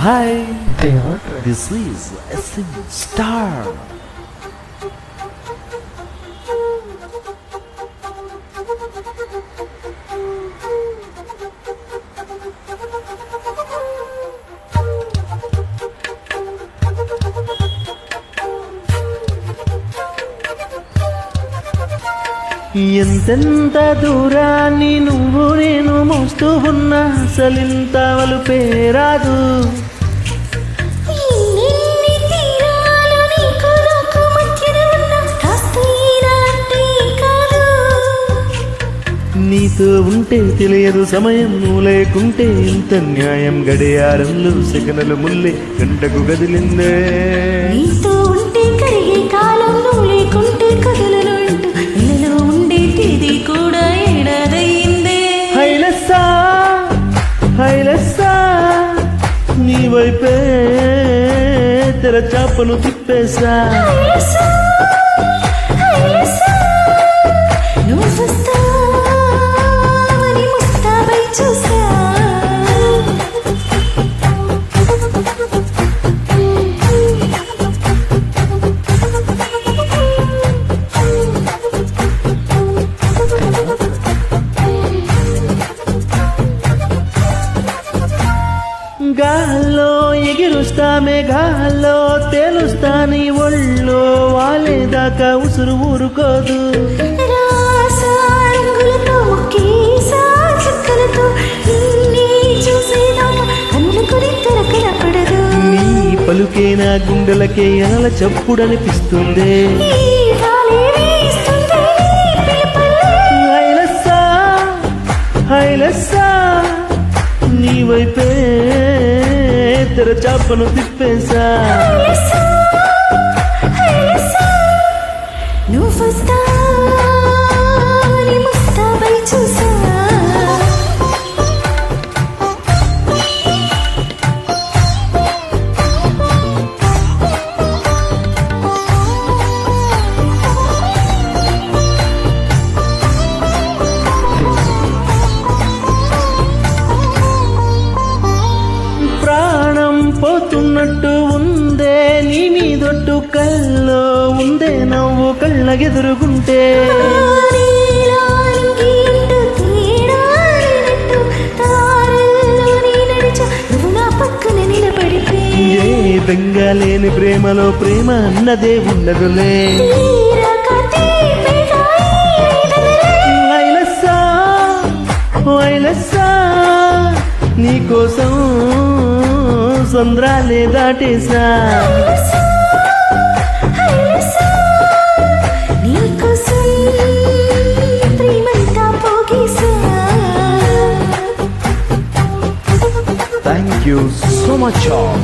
Hi, this is SM Star. ఎంతెంత దూరాన్ని నువ్వు నేను మోస్తూ ఉన్నా అసలింత వలుపే రాదు. నీతో ఉంటే తెలియదు సమయం, నువ్వు లేకుంటే ఎంత న్యాయం. గడియారంలో సెకనులు ముల్లే గంటకు కదిలిందే. నీతో ఉంటే కరిగే కాలం, నువ్వు లేకుంటే కదలను అంటూ నెలలో ఉండే తేదీ కూడా ఏడాదయ్యిందే. హైలెస్సా హైలెస్సా నీ వైపే తెర చాపను తిప్పేసా. నువ్వు వస్తావని ముస్తాబై చూసా. గాల్లో ఎగిరుస్తా, మేఘాల్లో తేలుస్తా, నీ ఒళ్ళో వాలేదాకా ఉసురు ఊరుకోదు. రంగులతో ఒకేసా చుక్కలతో నిన్నే చూసేదాకా కన్నులకు కనపడదు. నీ పలుకే నా గుండెలకే అల చప్పుడనిపిస్తుంది. హైలెస్సా హైలెస్సా నీ వైపే తెర చాపను తిప్పేసా. నువ్వు వస్తావని ముస్తాబై చూసా. ప్రాణం పోతున్నట్టు ఉందే నీ మీదొట్టు, కల్లో ఉందే నవ్వు కళ్ళగెదురుగుంటే. ఏ బెంగలేని ప్రేమలో ప్రేమ అన్నదే ఉండదులే. హైలెస్సా హైలెస్సా నీకోసం సంద్రాలే దాటేసా. Thank you so much all.